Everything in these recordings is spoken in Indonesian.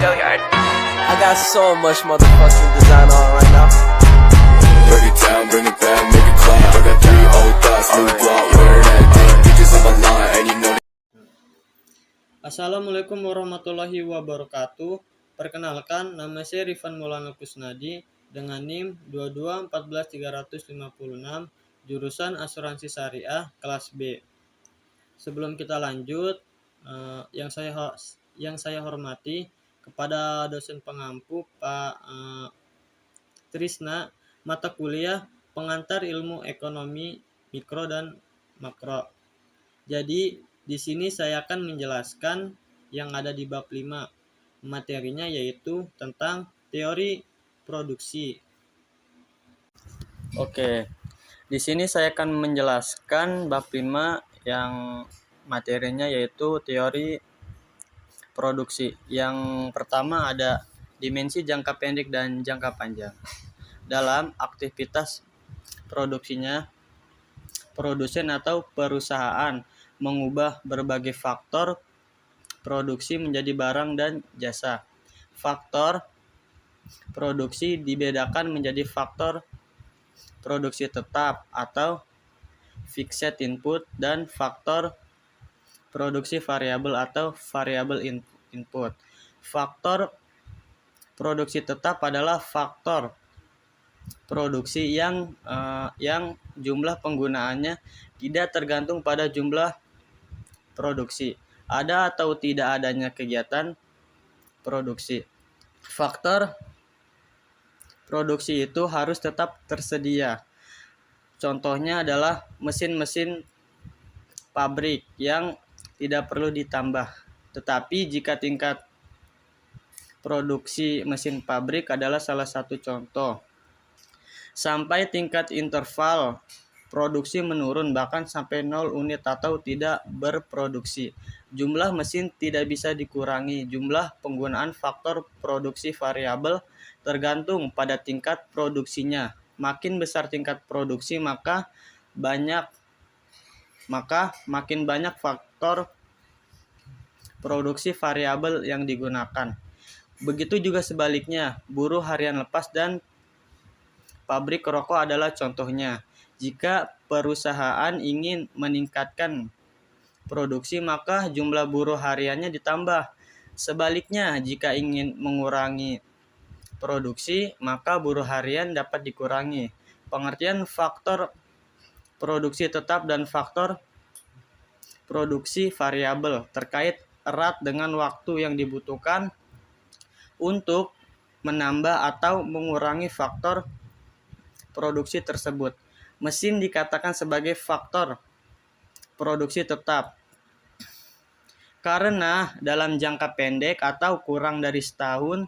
I got so much motherfucking design on right now. Break it down, bring it back, make it clap. I got 3 old thoughts, new block, wear that thing. Bitches on my line, and you know. Assalamualaikum warahmatullahi wabarakatuh. Perkenalkan, nama saya Rifan Maulana Kusnadi dengan NIM 2214356, jurusan Asuransi Syariah kelas B. Sebelum kita lanjut, yang saya hormati kepada dosen pengampu Pak Trisna, mata kuliah pengantar ilmu ekonomi mikro dan makro. Jadi di sini saya akan menjelaskan yang ada di bab 5. Materinya yaitu tentang teori produksi. Oke. Di sini saya akan menjelaskan bab 5 yang materinya yaitu teori produksi. Yang pertama ada dimensi jangka pendek dan jangka panjang. Dalam aktivitas produksinya, produsen atau perusahaan mengubah berbagai faktor produksi menjadi barang dan jasa. Faktor produksi dibedakan menjadi faktor produksi tetap atau fixed input dan faktor produksi variabel atau variable input. Faktor produksi tetap adalah faktor produksi yang jumlah penggunaannya tidak tergantung pada jumlah produksi. Ada atau tidak adanya kegiatan produksi. Faktor produksi itu harus tetap tersedia. Contohnya adalah mesin-mesin pabrik yang tidak perlu ditambah. Tetapi jika tingkat produksi mesin pabrik adalah salah satu contoh. Sampai tingkat interval produksi menurun bahkan sampai 0 unit atau tidak berproduksi. Jumlah mesin tidak bisa dikurangi. Jumlah penggunaan faktor produksi variabel tergantung pada tingkat produksinya. Makin besar tingkat produksi maka makin banyak faktor produksi variabel yang digunakan. Begitu juga sebaliknya, buruh harian lepas dan pabrik rokok adalah contohnya. Jika perusahaan ingin meningkatkan produksi, maka jumlah buruh hariannya ditambah. Sebaliknya, jika ingin mengurangi produksi, maka buruh harian dapat dikurangi. Pengertian faktor produksi tetap dan faktor produksi variabel terkait erat dengan waktu yang dibutuhkan untuk menambah atau mengurangi faktor produksi tersebut. Mesin dikatakan sebagai faktor produksi tetap karena dalam jangka pendek atau kurang dari setahun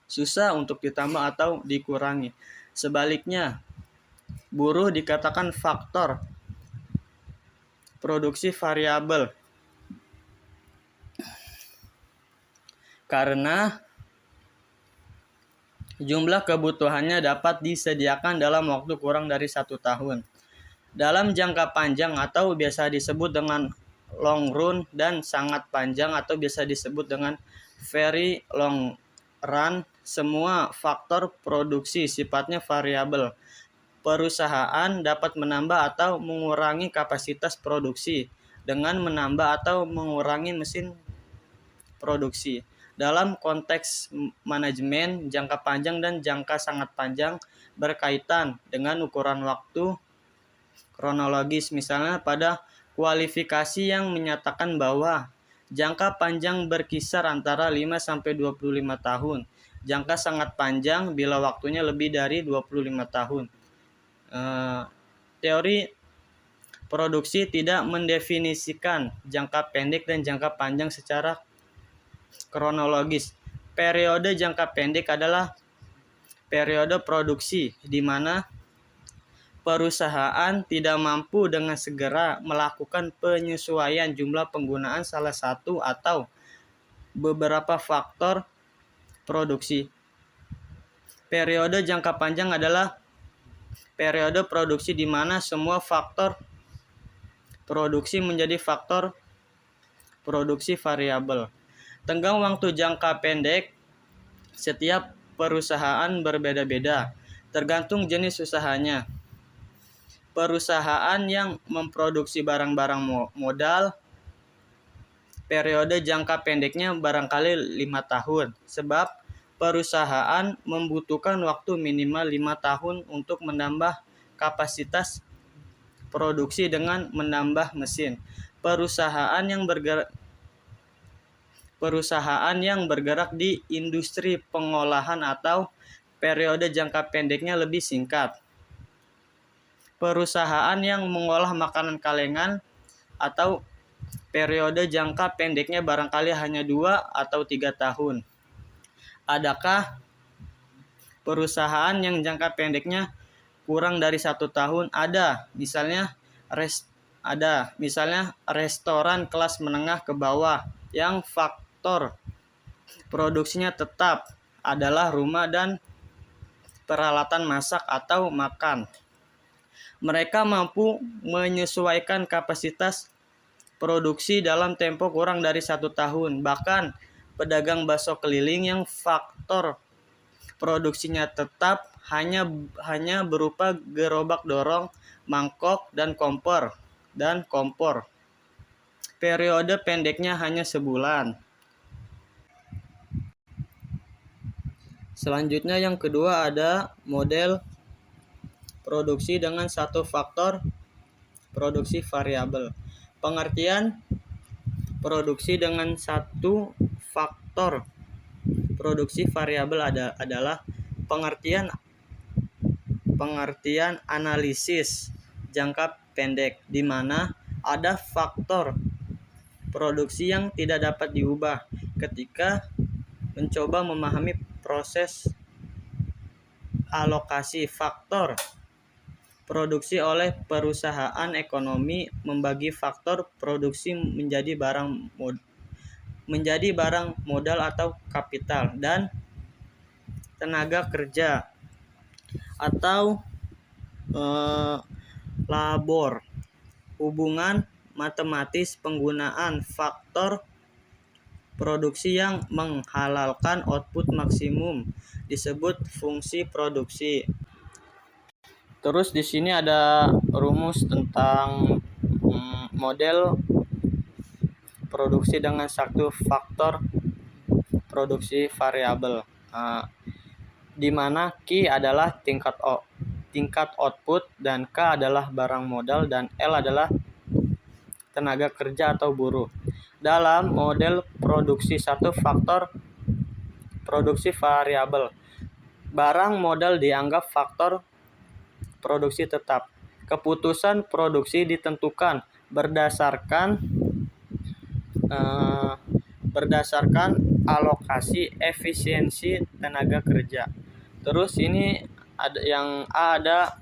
susah untuk ditambah atau dikurangi. Sebaliknya, buruh dikatakan faktor produksi variabel karena jumlah kebutuhannya dapat disediakan dalam waktu kurang dari 1 tahun. Dalam jangka panjang atau biasa disebut dengan long run dan sangat panjang atau biasa disebut dengan very long run, semua faktor produksi sifatnya variabel. Perusahaan dapat menambah atau mengurangi kapasitas produksi dengan menambah atau mengurangi mesin produksi. Dalam konteks manajemen, jangka panjang dan jangka sangat panjang berkaitan dengan ukuran waktu kronologis. Misalnya pada kualifikasi yang menyatakan bahwa jangka panjang berkisar antara 5-25 tahun. Jangka sangat panjang bila waktunya lebih dari 25 tahun. Teori produksi tidak mendefinisikan jangka pendek dan jangka panjang secara kronologis. Periode jangka pendek adalah periode produksi di mana perusahaan tidak mampu dengan segera melakukan penyesuaian jumlah penggunaan salah satu atau beberapa faktor produksi. Periode jangka panjang adalah periode produksi di mana semua faktor produksi menjadi faktor produksi variabel. Tenggang waktu jangka pendek Setiap perusahaan berbeda-beda, tergantung jenis usahanya. Perusahaan yang memproduksi barang-barang modal, periode jangka pendeknya barangkali 5 tahun, sebab perusahaan membutuhkan waktu minimal 5 tahun untuk menambah kapasitas produksi dengan menambah mesin. Perusahaan yang bergerak di industri pengolahan atau periode jangka pendeknya lebih singkat. Perusahaan yang mengolah makanan kalengan atau periode jangka pendeknya barangkali hanya 2 atau 3 tahun. Adakah perusahaan yang jangka pendeknya kurang dari 1 tahun? Ada, misalnya restoran kelas menengah ke bawah yang faktor produksinya tetap adalah rumah dan peralatan masak atau makan. Mereka mampu menyesuaikan kapasitas produksi dalam tempo kurang dari 1 tahun. Bahkan pedagang bakso keliling yang faktor produksinya tetap hanya berupa gerobak dorong, mangkok, dan kompor. Periode pendeknya hanya sebulan. Selanjutnya yang kedua ada model produksi dengan satu faktor produksi variabel. Pengertian produksi dengan satu faktor produksi variabel adalah pengertian analisis jangka pendek di mana ada faktor produksi yang tidak dapat diubah. Ketika mencoba memahami proses alokasi faktor produksi oleh perusahaan ekonomi, membagi faktor produksi menjadi barang modal atau kapital dan tenaga kerja atau labor. Hubungan matematis penggunaan faktor produksi yang menghalalkan output maksimum disebut fungsi produksi. Terus di sini ada rumus tentang model produksi dengan satu faktor produksi variabel, di mana Q adalah tingkat output dan K adalah barang modal dan L adalah tenaga kerja atau buruh. Dalam model produksi satu faktor produksi variabel, barang modal dianggap faktor produksi tetap. Keputusan produksi ditentukan berdasarkan alokasi efisiensi tenaga kerja. Terus ini ada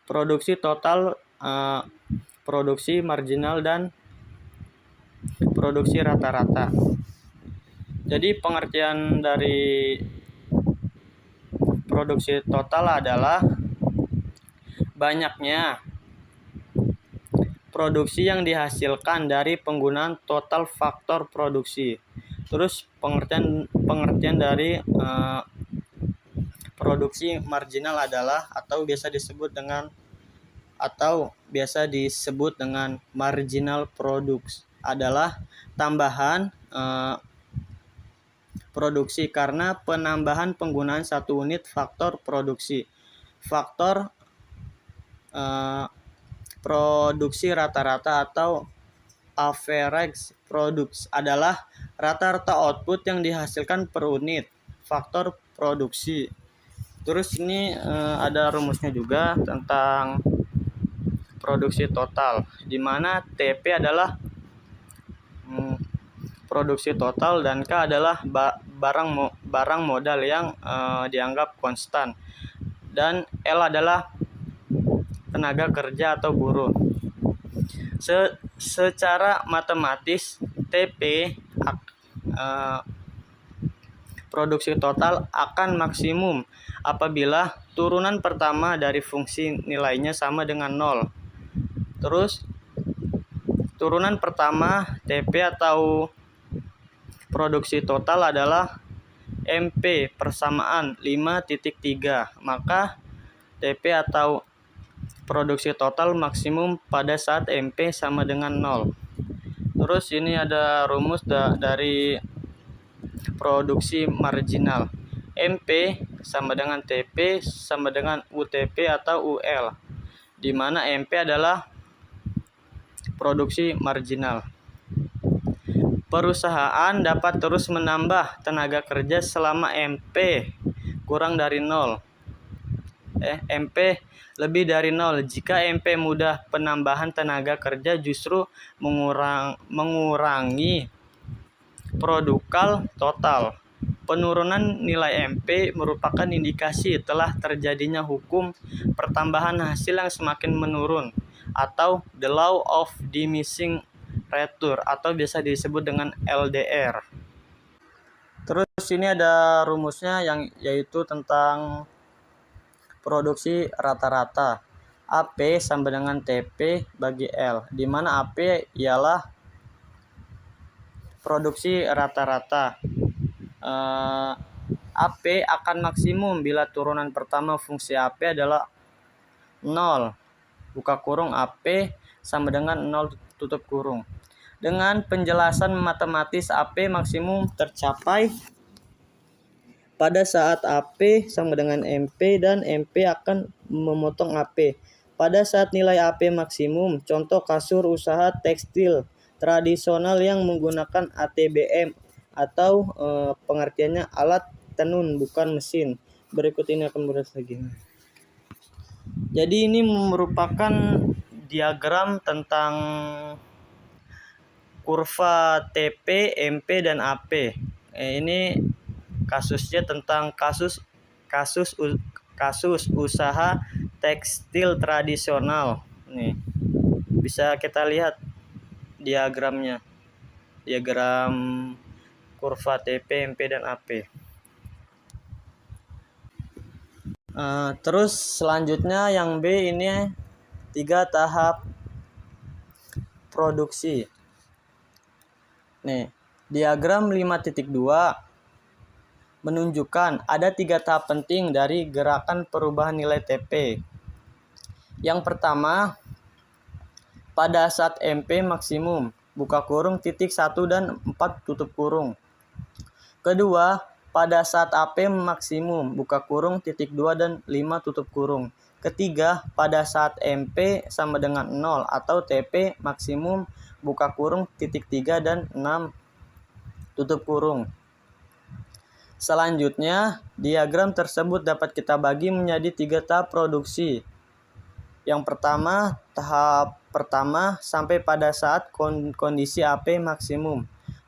produksi total, produksi marginal dan produksi rata-rata. Jadi pengertian dari produksi total adalah banyaknya produksi yang dihasilkan dari penggunaan total faktor produksi. Terus pengertian dari produksi marginal adalah atau biasa disebut dengan marginal products adalah tambahan produksi karena penambahan penggunaan satu unit faktor produksi. Faktor produksi rata-rata atau average products adalah rata-rata output yang dihasilkan per unit faktor produksi. Terus ini ada rumusnya juga tentang produksi total, di mana TP adalah produksi total dan K adalah barang modal yang dianggap konstan dan L adalah tenaga kerja atau buruh. Secara matematis TP produksi total akan maksimum apabila turunan pertama dari fungsi nilainya sama dengan 0. Terus turunan pertama TP atau produksi total adalah MP persamaan 5,3, maka TP atau produksi total maksimum pada saat MP sama dengan 0. Terus ini ada rumus dari produksi marginal. MP sama dengan TP sama dengan UTP atau UL, di mana MP adalah produksi marginal. Perusahaan dapat terus menambah tenaga kerja selama MP kurang dari 0. MP lebih dari 0. Jika MP mudah, penambahan tenaga kerja justru mengurangi produkal total. Penurunan nilai MP merupakan indikasi telah terjadinya hukum pertambahan hasil yang semakin menurun, atau the law of diminishing return, atau biasa disebut dengan LDR. Terus ini ada rumusnya yaitu tentang produksi rata-rata. AP sama dengan TP bagi L, di mana AP ialah produksi rata-rata. AP akan maksimum bila turunan pertama fungsi AP adalah 0, buka kurung AP sama dengan 0 tutup kurung. Dengan penjelasan matematis, AP maksimum tercapai pada saat AP sama dengan MP dan MP akan memotong AP pada saat nilai AP maksimum. Contoh kasur usaha tekstil tradisional yang menggunakan ATBM atau pengertiannya alat tenun bukan mesin. Berikut ini akan berat lagi. Jadi ini merupakan diagram tentang kurva TP, MP dan AP. Ini kasusnya tentang kasus usaha tekstil tradisional. Nih, bisa kita lihat diagramnya. Diagram kurva TP, MP dan AP. Terus selanjutnya yang B ini 3 tahap produksi. Nih, diagram 5.2 menunjukkan ada 3 tahap penting dari gerakan perubahan nilai TP. Yang pertama, pada saat MP maksimum, buka kurung titik 1 dan 4 tutup kurung. Kedua, pada saat AP maksimum, buka kurung titik 2 dan 5 tutup kurung. Ketiga, pada saat MP sama dengan 0 atau TP maksimum, buka kurung titik 3 dan 6 tutup kurung. Selanjutnya, diagram tersebut dapat kita bagi menjadi 3 tahap produksi. Yang pertama, tahap pertama sampai pada saat kondisi AP maksimum.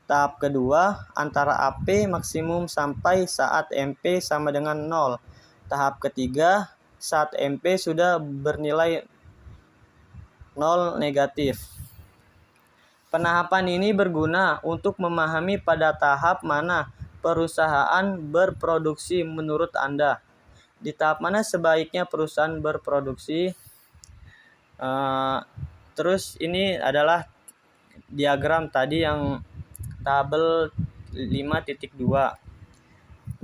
Tahap kedua, antara AP maksimum sampai saat MP sama dengan 0. Tahap ketiga, saat MP sudah bernilai 0 negatif. Penahapan ini berguna untuk memahami pada tahap mana perusahaan berproduksi menurut Anda. Di tahap mana sebaiknya perusahaan berproduksi? Terus ini adalah diagram tadi yang tabel 5.2.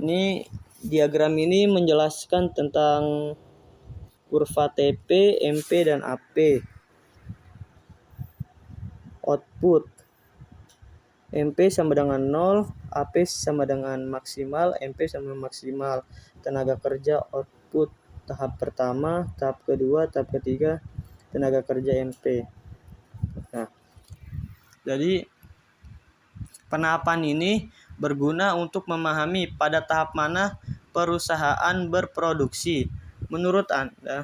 Ini diagram ini menjelaskan tentang kurva TP, MP dan AP. Output MP sama dengan 0, AP sama dengan maksimal, MP sama dengan maksimal. Tenaga kerja output tahap pertama, tahap kedua, tahap ketiga, tenaga kerja MP. Nah, jadi penahapan ini berguna untuk memahami pada tahap mana perusahaan berproduksi. Menurut Anda,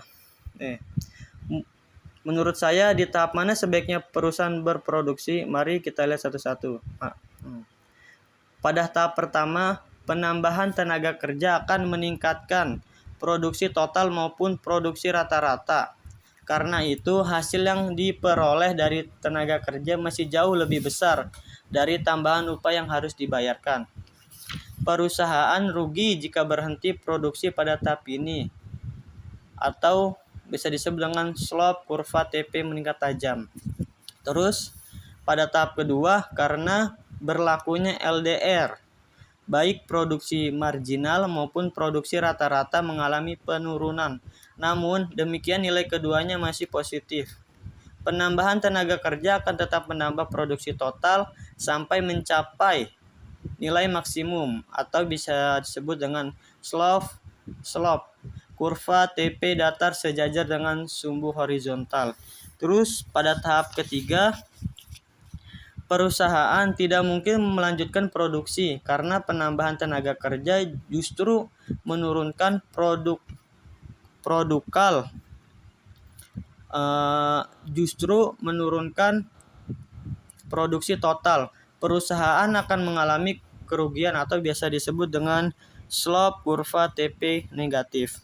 menurut saya di tahap mana sebaiknya perusahaan berproduksi? Mari kita lihat satu-satu. Pada tahap pertama, penambahan tenaga kerja akan meningkatkan produksi total maupun produksi rata-rata. Karena itu, hasil yang diperoleh dari tenaga kerja masih jauh lebih besar dari tambahan upah yang harus dibayarkan. Perusahaan rugi jika berhenti produksi pada tahap ini, atau bisa disebut dengan slope kurva TP meningkat tajam. Terus pada tahap kedua, karena berlakunya LDR, baik produksi marginal maupun produksi rata-rata mengalami penurunan. Namun, demikian nilai keduanya masih positif. Penambahan tenaga kerja akan tetap menambah produksi total sampai mencapai nilai maksimum atau bisa disebut dengan slope, kurva TP datar sejajar dengan sumbu horizontal. Terus pada tahap ketiga, perusahaan tidak mungkin melanjutkan produksi karena penambahan tenaga kerja justru menurunkan produksi total. Perusahaan akan mengalami kerugian atau biasa disebut dengan slope kurva TP negatif.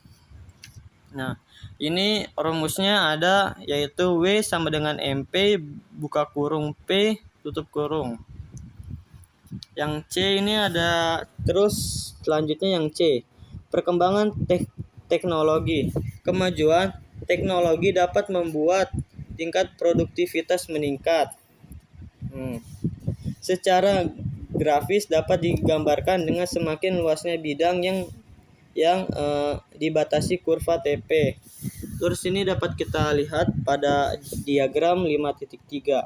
Nah, ini rumusnya ada yaitu W sama dengan MP buka kurung P tutup kurung. Yang C ini ada, terus selanjutnya yang C. Perkembangan teknologi. Kemajuan teknologi dapat membuat tingkat produktivitas meningkat. Secara grafis dapat digambarkan dengan semakin luasnya bidang yang dibatasi kurva TP. Terus ini dapat kita lihat pada diagram 5.3.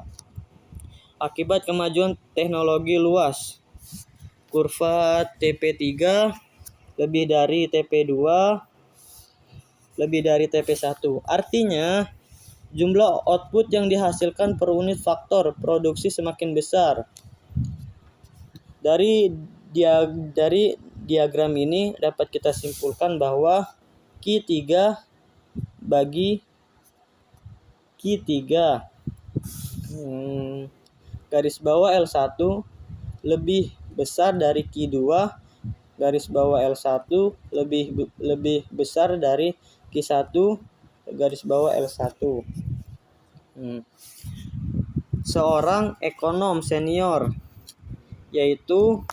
Akibat kemajuan teknologi luas, kurva TP3 lebih dari TP2 lebih dari TP1. Artinya, jumlah output yang dihasilkan per unit faktor produksi semakin besar. Dari diagram ini dapat kita simpulkan bahwa Q3 bagi Q3 garis bawah L1 lebih besar dari Q2 garis bawah L1 lebih besar dari Q1 garis bawah L1. Seorang ekonom senior yaitu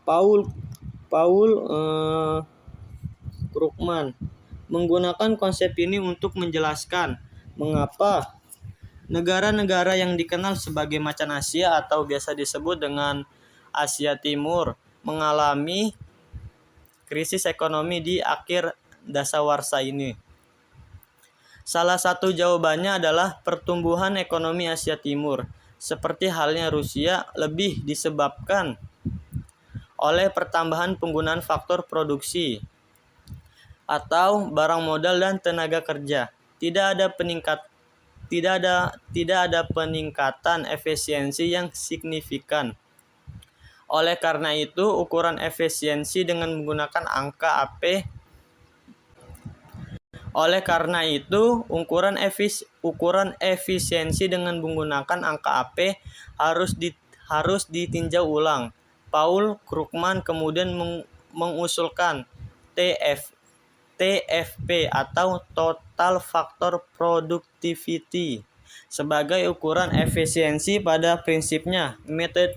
Paul Krugman menggunakan konsep ini untuk menjelaskan mengapa negara-negara yang dikenal sebagai macan Asia atau biasa disebut dengan Asia Timur mengalami krisis ekonomi di akhir dasawarsa ini. Salah satu jawabannya adalah pertumbuhan ekonomi Asia Timur, seperti halnya Rusia, lebih disebabkan oleh pertambahan penggunaan faktor produksi atau barang modal dan tenaga kerja. Tidak ada peningkatan efisiensi yang signifikan. Oleh karena itu, ukuran efisiensi dengan menggunakan angka AP harus ditinjau ulang. Paul Krugman kemudian mengusulkan TFP atau Total Factor Productivity sebagai ukuran efisiensi. Pada prinsipnya, metode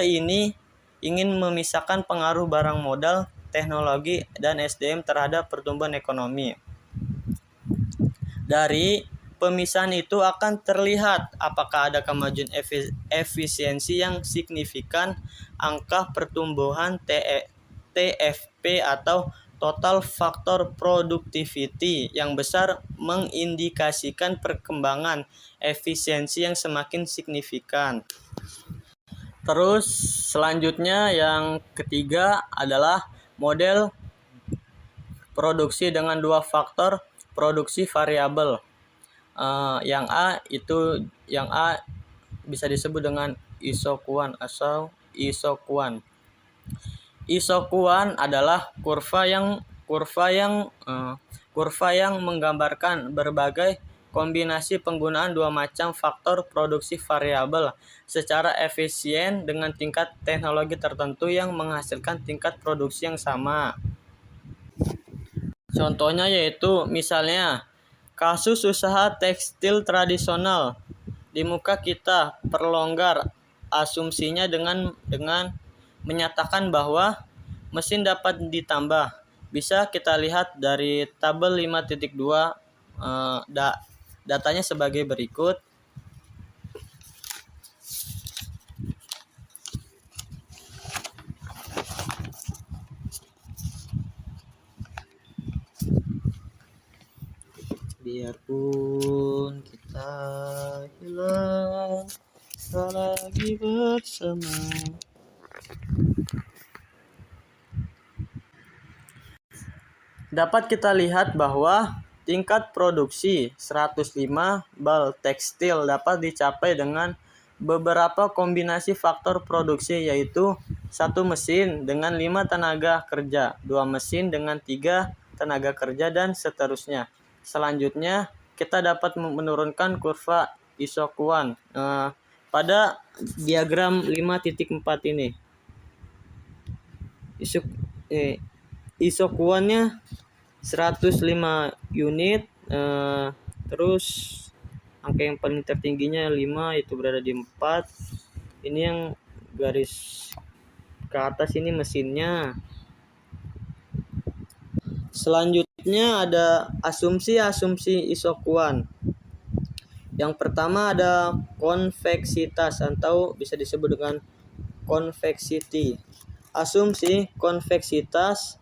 ini ingin memisahkan pengaruh barang modal, teknologi, dan SDM terhadap pertumbuhan ekonomi. Dari pemisahan itu akan terlihat apakah ada kemajuan efisiensi yang signifikan. Angka pertumbuhan TFP atau Total Factor Productivity yang besar mengindikasikan perkembangan efisiensi yang semakin signifikan. Terus selanjutnya yang ketiga adalah model produksi dengan dua faktor produksi variabel. Yang A bisa disebut dengan isokuan atau isokuan. Isokuan adalah kurva yang menggambarkan berbagai kombinasi penggunaan dua macam faktor produksi variabel secara efisien dengan tingkat teknologi tertentu yang menghasilkan tingkat produksi yang sama. Contohnya yaitu misalnya kasus usaha tekstil tradisional. Di muka kita perlonggar asumsinya dengan menyatakan bahwa mesin dapat ditambah. Bisa kita lihat dari tabel 5.2 datanya sebagai berikut. biarpun kita hilang, tak lagi bersama. Dapat kita lihat bahwa tingkat produksi 105 bal tekstil dapat dicapai dengan beberapa kombinasi faktor produksi, yaitu 1 mesin dengan 5 tenaga kerja, 2 mesin dengan 3 tenaga kerja, dan seterusnya. Selanjutnya, kita dapat menurunkan kurva Isokuan pada diagram 5.4 ini. Isokuannya 105 unit, terus angka yang paling tertingginya 5, itu berada di 4. Ini yang garis ke atas ini mesinnya. Selanjutnya ada asumsi-asumsi Isokuan. Yang pertama ada konveksitas atau bisa disebut dengan convexity. Asumsi konveksitas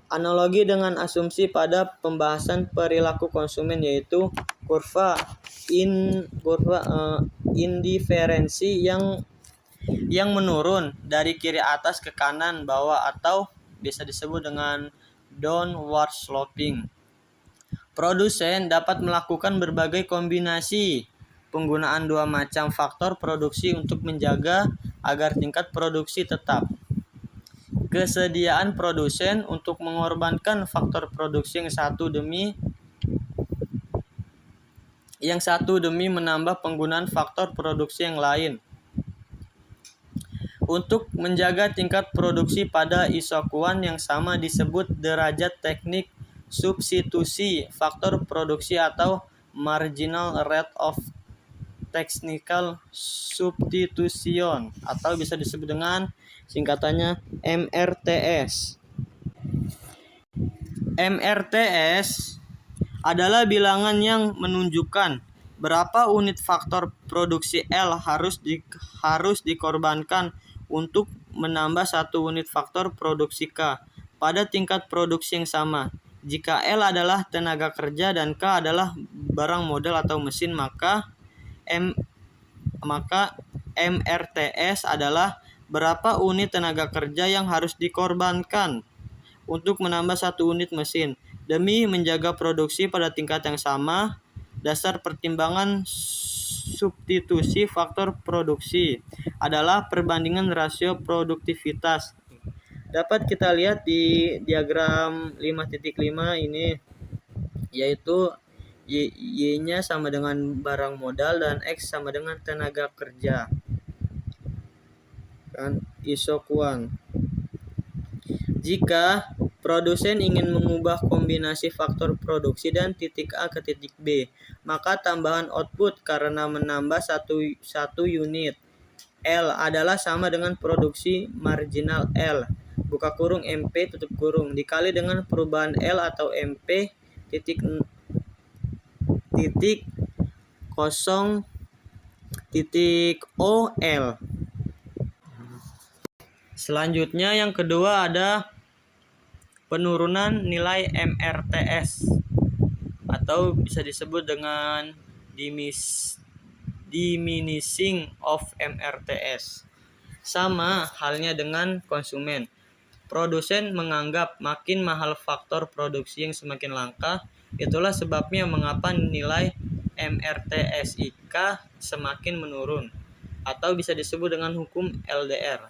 analogi dengan asumsi pada pembahasan perilaku konsumen, yaitu kurva indiferensi yang menurun dari kiri atas ke kanan bawah, atau bisa disebut dengan downward sloping. Produsen dapat melakukan berbagai kombinasi penggunaan 2 macam faktor produksi untuk menjaga agar tingkat produksi tetap. Kesediaan produsen untuk mengorbankan faktor produksi yang satu demi menambah penggunaan faktor produksi yang lain. Untuk menjaga tingkat produksi pada Isokuan yang sama disebut derajat teknik substitusi faktor produksi atau marginal rate of technical substitution, atau bisa disebut dengan singkatannya MRTS. MRTS adalah bilangan yang menunjukkan berapa unit faktor produksi L harus dikorbankan untuk menambah 1 unit faktor produksi K pada tingkat produksi yang sama. Jika L adalah tenaga kerja dan K adalah barang modal atau mesin, maka MRTS adalah berapa unit tenaga kerja yang harus dikorbankan untuk menambah 1 unit mesin demi menjaga produksi pada tingkat yang sama. Dasar pertimbangan substitusi faktor produksi adalah perbandingan rasio produktivitas. Dapat kita lihat di diagram 5.5 ini, yaitu Y-nya sama dengan barang modal dan X sama dengan tenaga kerja. Kan Isokuan. Jika produsen ingin mengubah kombinasi faktor produksi dan titik A ke titik B, maka tambahan output karena menambah satu unit L adalah sama dengan produksi marginal L buka kurung MP tutup kurung dikali dengan perubahan L atau MP titik 0 titik OL. Selanjutnya yang kedua ada penurunan nilai MRTS atau bisa disebut dengan diminishing of MRTS. Sama halnya dengan konsumen. Produsen menganggap makin mahal faktor produksi yang semakin langka. Itulah sebabnya mengapa nilai MRTSIK semakin menurun atau bisa disebut dengan hukum LDR.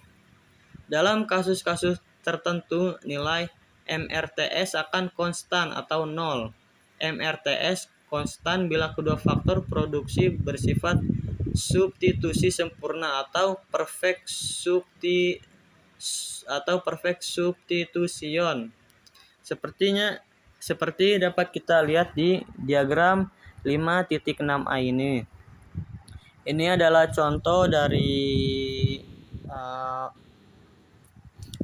Dalam kasus-kasus tertentu nilai MRTS akan konstan atau nol. MRTS konstan bila kedua faktor produksi bersifat substitusi sempurna atau perfect substitution. Seperti dapat kita lihat di diagram 5.6a ini. Ini adalah contoh dari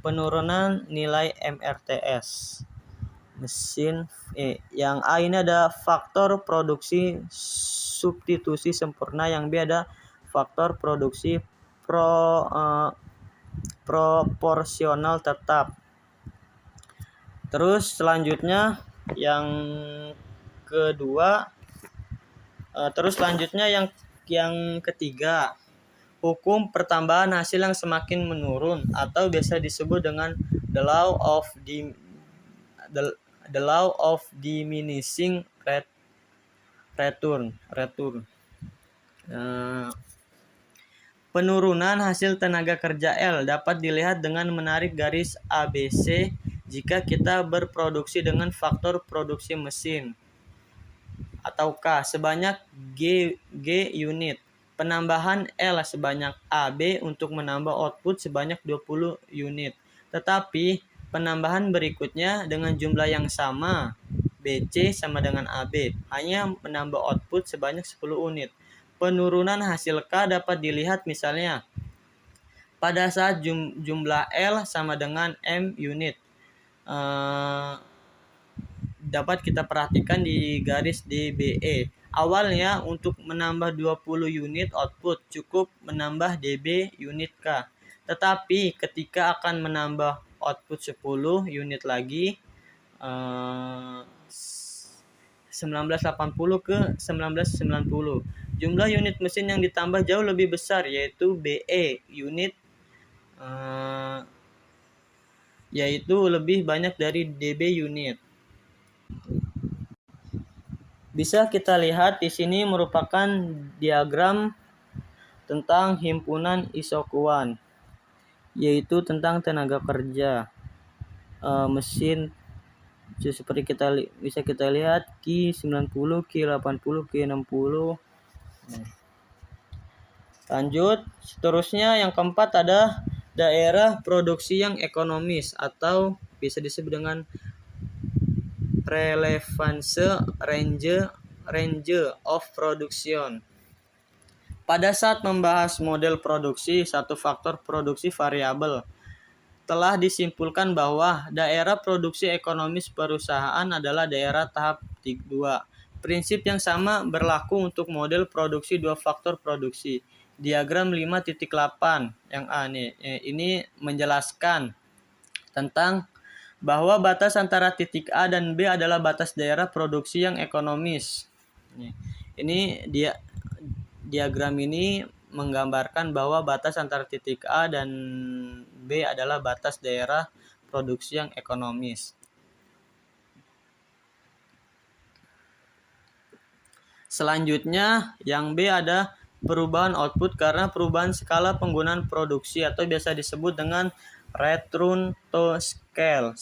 penurunan nilai MRTS. Mesin yang A ini ada faktor produksi substitusi sempurna, yang B ada faktor produksi proporsional tetap. Terus selanjutnya yang kedua, terus selanjutnya yang ketiga, hukum pertambahan hasil yang semakin menurun atau biasa disebut dengan the law of diminishing return. Penurunan hasil tenaga kerja L dapat dilihat dengan menarik garis ABC jika kita berproduksi dengan faktor produksi mesin atau K sebanyak G unit. Penambahan L sebanyak AB untuk menambah output sebanyak 20 unit. Tetapi penambahan berikutnya dengan jumlah yang sama, BC sama dengan AB, hanya menambah output sebanyak 10 unit. Penurunan hasil K dapat dilihat misalnya pada saat jumlah L sama dengan M unit. Dapat kita perhatikan di garis DBE. Awalnya untuk menambah 20 unit output cukup menambah DB unit K. Tetapi ketika akan menambah output 10 unit lagi, 1980 ke 1990, jumlah unit mesin yang ditambah jauh lebih besar, yaitu BE unit, yaitu lebih banyak dari DB unit. Bisa kita lihat di sini merupakan diagram tentang himpunan isokuan, yaitu tentang tenaga kerja mesin. Seperti bisa kita lihat Q90, Q80, Q60. Lanjut, seterusnya yang keempat ada daerah produksi yang ekonomis atau bisa disebut dengan relevance range of production. Pada saat membahas model produksi, satu faktor produksi variabel, telah disimpulkan bahwa daerah produksi ekonomis perusahaan adalah daerah tahap 2. Prinsip yang sama berlaku untuk model produksi dua faktor produksi. Diagram 5.8 yang A nih, ini menjelaskan tentang bahwa batas antara titik A dan B adalah batas daerah produksi yang ekonomis. Ini diagram ini menggambarkan bahwa batas antara titik A dan B adalah batas daerah produksi yang ekonomis. Selanjutnya, yang B ada perubahan output karena perubahan skala penggunaan produksi atau biasa disebut dengan return to scale.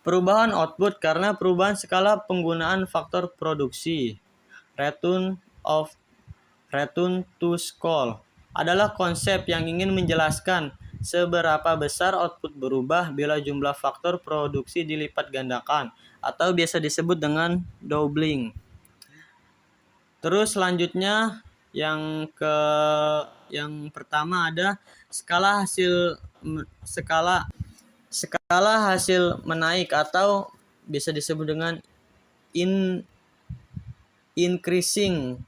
Perubahan output karena perubahan skala penggunaan faktor produksi. Return to scale adalah konsep yang ingin menjelaskan seberapa besar output berubah bila jumlah faktor produksi dilipat gandakan atau biasa disebut dengan doubling. Terus selanjutnya yang pertama ada skala hasil menaik atau bisa disebut dengan increasing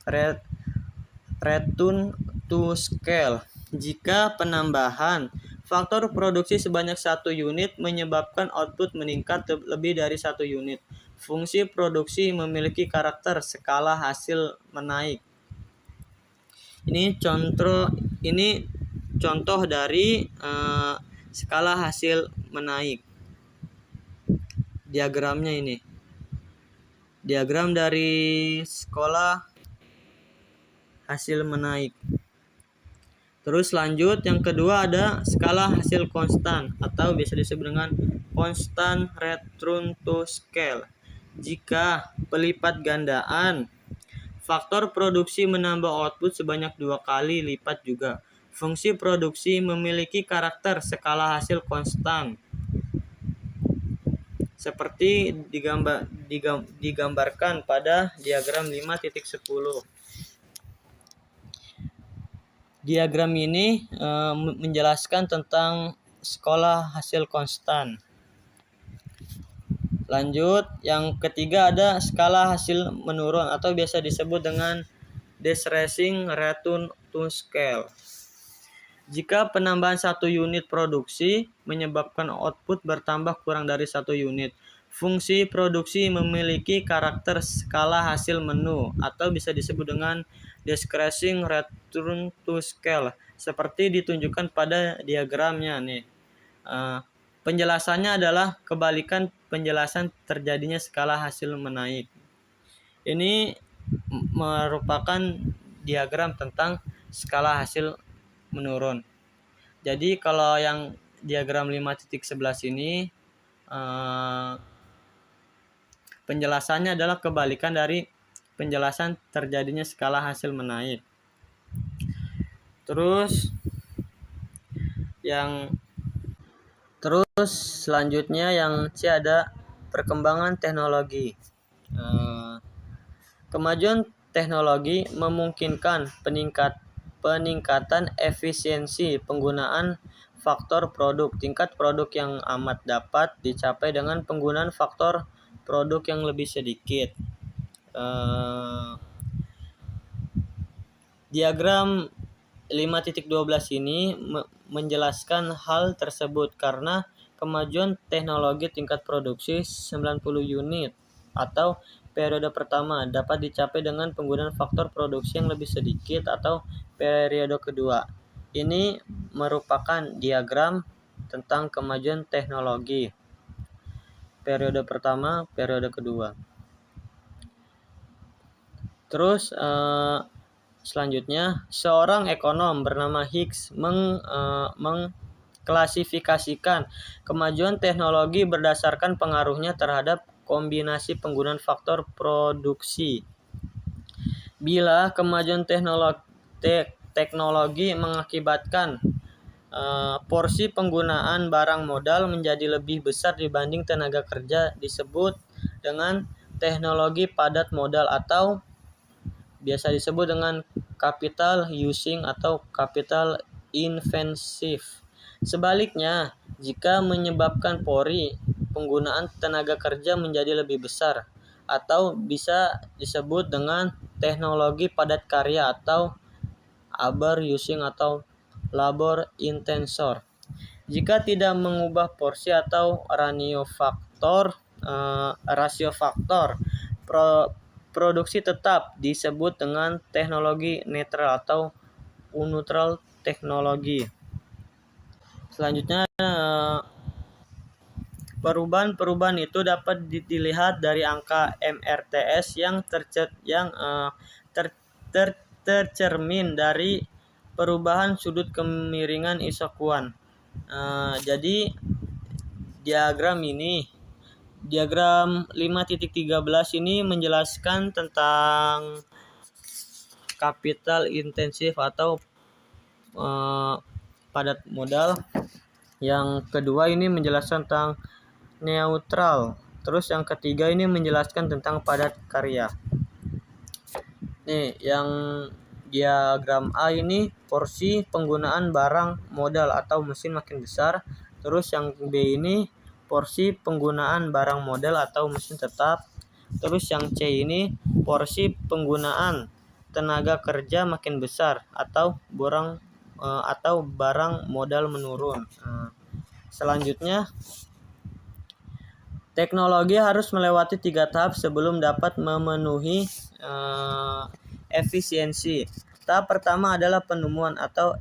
return to scale. Jika penambahan faktor produksi sebanyak 1 unit menyebabkan output meningkat lebih dari 1 unit, fungsi produksi memiliki karakter skala hasil menaik. Ini contoh dari skala hasil menaik. Diagramnya ini. Diagram dari skala hasil menaik. Terus lanjut, yang kedua ada skala hasil konstan atau bisa disebut dengan constant return to scale. Jika pelipat gandaan faktor produksi menambah output sebanyak 2 kali lipat juga, fungsi produksi memiliki karakter skala hasil konstan. Seperti digambarkan pada diagram 5.10. Diagram ini menjelaskan tentang skala hasil konstan. Lanjut, yang ketiga ada skala hasil menurun atau biasa disebut dengan decreasing return to scale. Jika penambahan 1 unit produksi menyebabkan output bertambah kurang dari 1 unit, Fungsi produksi memiliki karakter skala hasil menu atau bisa disebut dengan decreasing return to scale seperti ditunjukkan pada diagramnya nih. Penjelasannya adalah kebalikan penjelasan terjadinya skala hasil menaik. Ini merupakan diagram tentang skala hasil menurun. Jadi kalau yang diagram 5.11 ini penjelasannya adalah kebalikan dari penjelasan terjadinya skala hasil menaik. Terus selanjutnya yang C ada perkembangan teknologi. Kemajuan teknologi memungkinkan peningkatan efisiensi penggunaan faktor produk. Tingkat produk yang amat dapat dicapai dengan penggunaan faktor produk yang lebih sedikit. Diagram 5.12 ini menjelaskan hal tersebut karena kemajuan teknologi tingkat produksi 90 unit atau periode pertama dapat dicapai dengan penggunaan faktor produksi yang lebih sedikit atau periode kedua. Ini merupakan diagram tentang kemajuan teknologi. Periode pertama, periode kedua. Terus selanjutnya, seorang ekonom bernama Hicks mengklasifikasikan kemajuan teknologi berdasarkan pengaruhnya terhadap kombinasi penggunaan faktor produksi. Bila kemajuan teknologi mengakibatkan porsi penggunaan barang modal menjadi lebih besar dibanding tenaga kerja, disebut dengan teknologi padat modal atau biasa disebut dengan capital using atau capital intensive. Sebaliknya, jika menyebabkan pori penggunaan tenaga kerja menjadi lebih besar atau bisa disebut dengan teknologi padat karya atau labor using atau labor intensor. Jika tidak mengubah porsi atau rasio faktor produksi tetap disebut dengan teknologi netral atau neutral teknologi. Selanjutnya, perubahan itu dapat dilihat dari angka MRTS yang tercermin dari perubahan sudut kemiringan isokuan. Jadi diagram 5.13 ini menjelaskan tentang capital intensif atau padat modal. Yang kedua ini menjelaskan tentang neutral. Terus yang ketiga ini menjelaskan tentang padat karya. Nih, yang diagram A ini porsi penggunaan barang modal atau mesin makin besar. Terus yang B ini porsi penggunaan barang modal atau mesin tetap. Terus yang C ini porsi penggunaan tenaga kerja makin besar atau barang modal menurun. Selanjutnya, teknologi harus melewati 3 tahap sebelum dapat memenuhi efisiensi. Tahap pertama adalah penemuan atau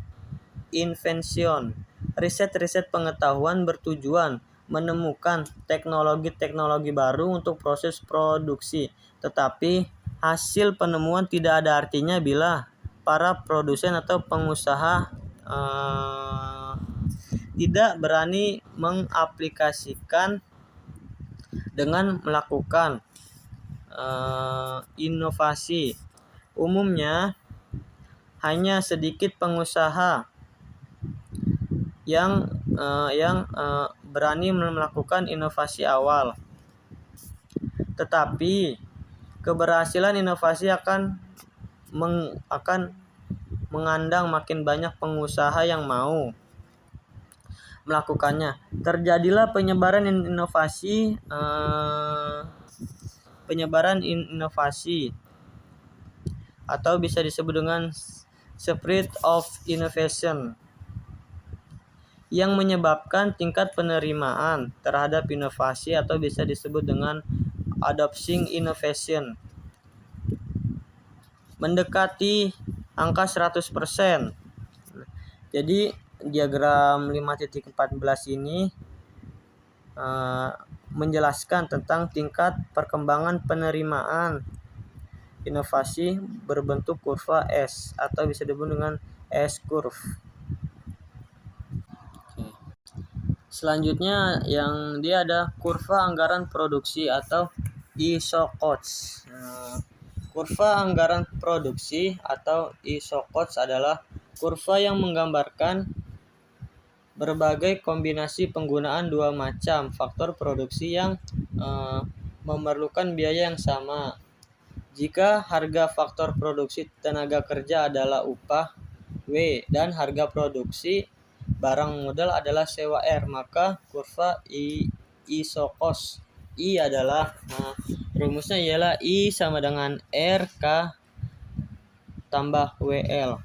invention. Riset pengetahuan bertujuan menemukan teknologi baru untuk proses produksi. Tetapi hasil penemuan tidak ada artinya bila para produsen atau pengusaha tidak berani mengaplikasikan dengan melakukan inovasi. Umumnya hanya sedikit pengusaha yang berani melakukan inovasi awal. Tetapi keberhasilan inovasi akan mengundang makin banyak pengusaha yang mau melakukannya. Terjadilah penyebaran inovasi atau bisa disebut dengan spread of innovation. yang menyebabkan tingkat penerimaan terhadap inovasi atau bisa disebut dengan adopting innovation mendekati angka 100%. Jadi diagram 5.14 ini menjelaskan tentang tingkat perkembangan penerimaan inovasi berbentuk kurva S atau bisa disebut dengan S-curve. Selanjutnya yang dia ada kurva anggaran produksi atau ISO-COTS. Kurva anggaran produksi atau ISO-COTS adalah kurva yang menggambarkan berbagai kombinasi penggunaan dua macam faktor produksi yang memerlukan biaya yang sama. Jika harga faktor produksi tenaga kerja adalah upah W dan harga produksi barang modal adalah sewa R, maka kurva ISO-COTS I adalah rumusnya ialah I sama dengan RK tambah WL.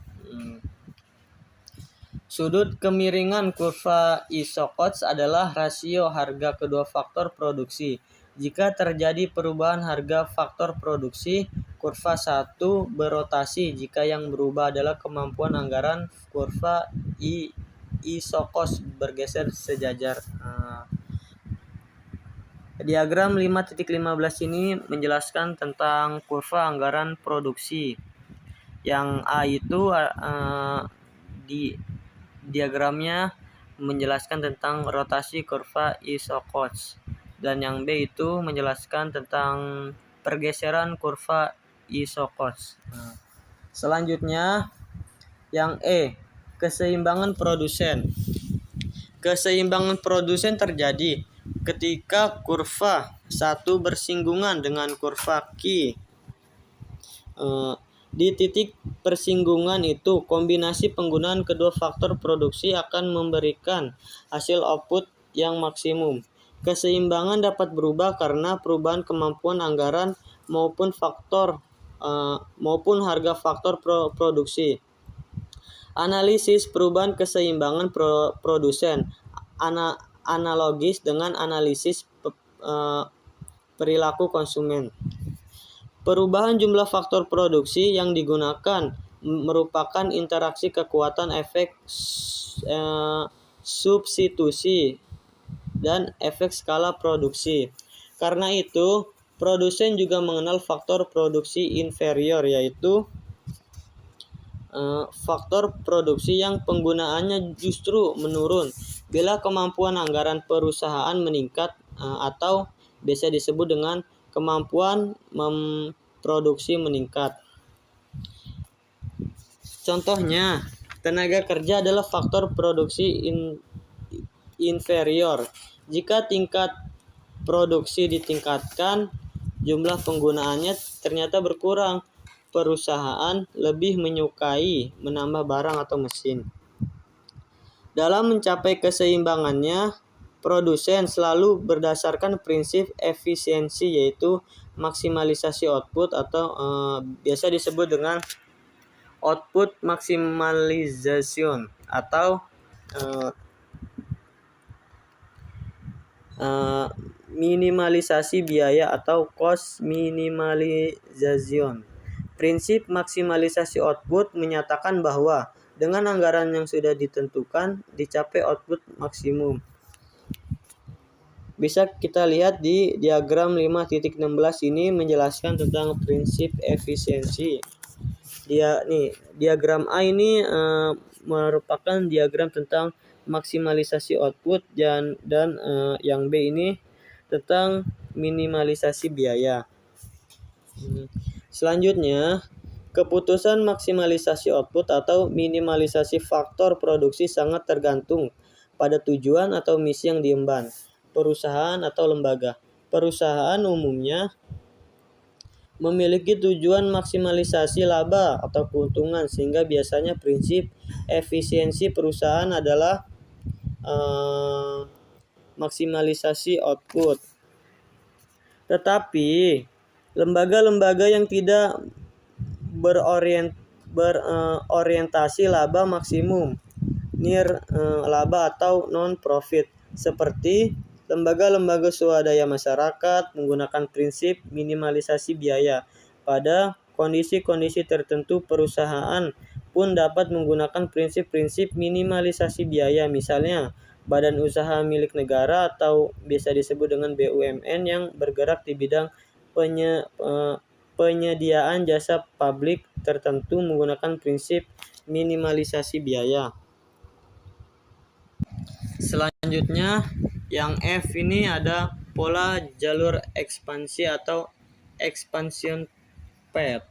Sudut kemiringan kurva ISO-COTS adalah rasio harga kedua faktor produksi. Jika terjadi perubahan harga faktor produksi, kurva 1 berotasi. Jika yang berubah adalah kemampuan anggaran, kurva ISO-COTS bergeser sejajar. Diagram 5.15 ini menjelaskan tentang kurva anggaran produksi. Yang A itu di diagramnya menjelaskan tentang rotasi kurva ISO-COTS, dan yang B itu menjelaskan tentang pergeseran kurva ISO-COTS. Selanjutnya yang E, keseimbangan produsen. Keseimbangan produsen terjadi ketika kurva 1 bersinggungan dengan kurva Q. Di titik persinggungan itu, kombinasi penggunaan kedua faktor produksi akan memberikan hasil output yang maksimum. Keseimbangan dapat berubah karena perubahan kemampuan anggaran maupun harga faktor produksi. Analisis perubahan keseimbangan produsen analogis dengan analisis perilaku konsumen. Perubahan jumlah faktor produksi yang digunakan merupakan interaksi kekuatan efek substitusi dan efek skala produksi. Karena itu, produsen juga mengenal faktor produksi inferior, yaitu faktor produksi yang penggunaannya justru menurun bila kemampuan anggaran perusahaan meningkat atau biasa disebut dengan kemampuan memproduksi meningkat. Contohnya, tenaga kerja adalah faktor produksi inferior. Jika tingkat produksi ditingkatkan, jumlah penggunaannya ternyata berkurang. Perusahaan lebih menyukai menambah barang atau mesin. Dalam mencapai keseimbangannya, produsen selalu berdasarkan prinsip efisiensi, yaitu maksimalisasi output atau biasa disebut dengan output maximization atau minimalisasi biaya atau cost minimization. Prinsip maksimalisasi output menyatakan bahwa dengan anggaran yang sudah ditentukan dicapai output maksimum. Bisa kita lihat di diagram 5.16 ini menjelaskan tentang prinsip efisiensi. Diagram A ini merupakan diagram tentang maksimalisasi output dan yang B ini tentang minimalisasi biaya. Selanjutnya, keputusan maksimalisasi output atau minimalisasi faktor produksi sangat tergantung pada tujuan atau misi yang diemban perusahaan atau lembaga. Perusahaan umumnya memiliki tujuan maksimalisasi laba atau keuntungan, sehingga biasanya prinsip efisiensi perusahaan adalah maksimalisasi output. Tetapi lembaga-lembaga yang tidak berorientasi laba maksimum nirlaba atau non-profit, seperti lembaga-lembaga swadaya masyarakat menggunakan prinsip minimalisasi biaya. Pada kondisi-kondisi tertentu, perusahaan pun dapat menggunakan prinsip-prinsip minimalisasi biaya, misalnya badan usaha milik negara atau biasa disebut dengan BUMN yang bergerak di bidang penyediaan jasa publik tertentu menggunakan prinsip minimalisasi biaya. Selanjutnya, yang F ini ada pola jalur ekspansi atau expansion path.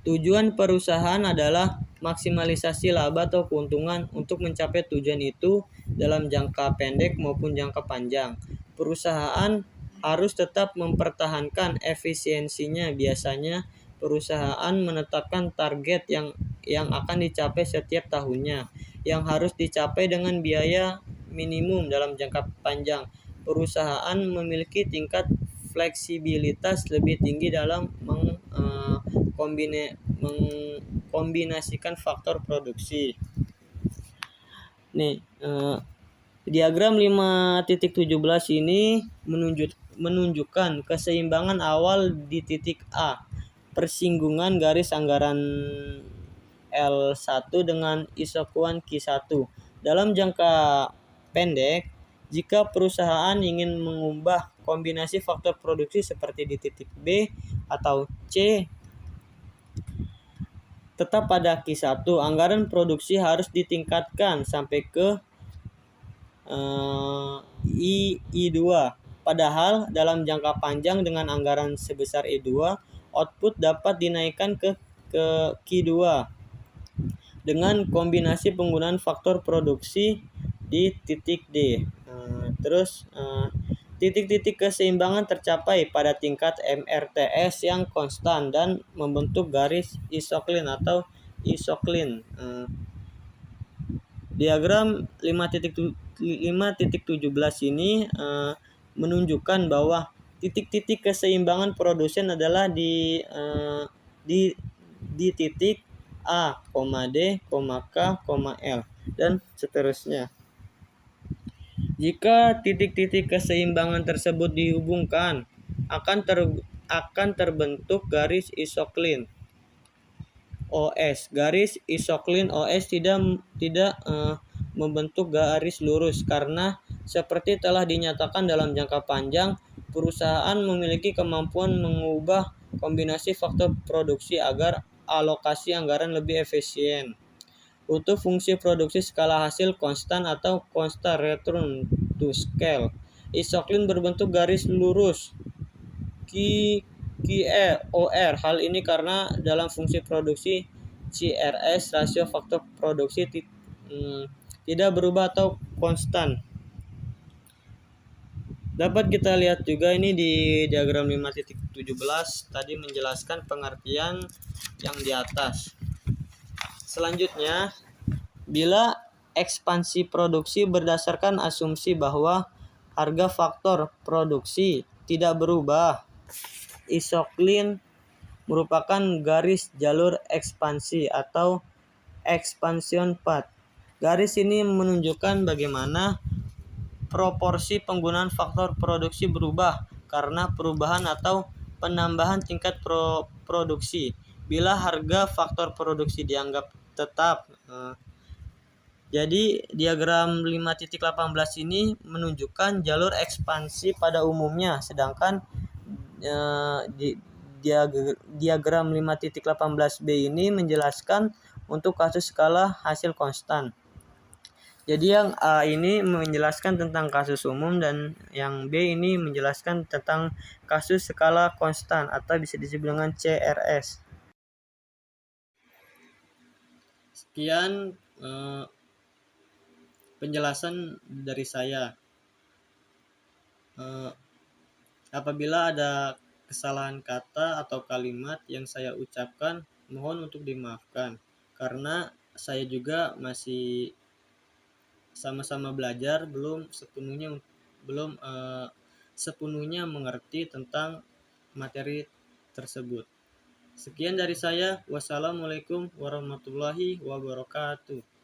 Tujuan perusahaan adalah maksimalisasi laba atau keuntungan. Untuk mencapai tujuan itu dalam jangka pendek maupun jangka panjang, perusahaan harus tetap mempertahankan efisiensinya. Biasanya perusahaan menetapkan target yang akan dicapai setiap tahunnya, yang harus dicapai dengan biaya minimum dalam jangka panjang. Perusahaan memiliki tingkat fleksibilitas lebih tinggi dalam mengkombinasikan faktor produksi. Nih, diagram 5.17 ini menunjukkan keseimbangan awal di titik A, persinggungan garis anggaran L1 dengan isokuan Q1. Dalam jangka pendek, jika perusahaan ingin mengubah kombinasi faktor produksi seperti di titik B atau C tetap pada Q1, anggaran produksi harus ditingkatkan sampai ke I2. Padahal dalam jangka panjang dengan anggaran sebesar I2, output dapat dinaikkan ke Q2 dengan kombinasi penggunaan faktor produksi di titik D. Titik-titik keseimbangan tercapai pada tingkat MRTS yang konstan dan membentuk garis isoklin atau isoklin. Diagram 5.17 ini menunjukkan bahwa titik-titik keseimbangan produsen adalah di titik A, D, K, L dan seterusnya. Jika titik-titik keseimbangan tersebut dihubungkan, akan terbentuk garis isoklin OS. Garis isoklin OS tidak membentuk garis lurus karena seperti telah dinyatakan dalam jangka panjang, perusahaan memiliki kemampuan mengubah kombinasi faktor produksi agar alokasi anggaran lebih efisien. Untuk fungsi produksi skala hasil konstan atau constant return to scale, isoklin berbentuk garis lurus QEOR. Hal ini karena dalam fungsi produksi CRS, rasio faktor produksi tidak berubah atau konstan. Dapat kita lihat juga ini di diagram 5.17 tadi menjelaskan pengertian yang di atas. Selanjutnya, bila ekspansi produksi berdasarkan asumsi bahwa harga faktor produksi tidak berubah, isoklin merupakan garis jalur ekspansi atau expansion path. Garis ini menunjukkan bagaimana proporsi penggunaan faktor produksi berubah karena perubahan atau penambahan tingkat produksi. Bila harga faktor produksi dianggap tetap. Jadi diagram 5.18 ini menunjukkan jalur ekspansi pada umumnya, sedangkan diagram 5.18b ini menjelaskan untuk kasus skala hasil konstan. Jadi yang A ini menjelaskan tentang kasus umum dan yang B ini menjelaskan tentang kasus skala konstan atau bisa disebut dengan CRS. Sekian penjelasan dari saya. Apabila ada kesalahan kata atau kalimat yang saya ucapkan, mohon untuk dimaafkan karena saya juga masih sama-sama belajar, belum sepenuhnya mengerti tentang materi tersebut. Sekian dari saya. Wassalamualaikum warahmatullahi wabarakatuh.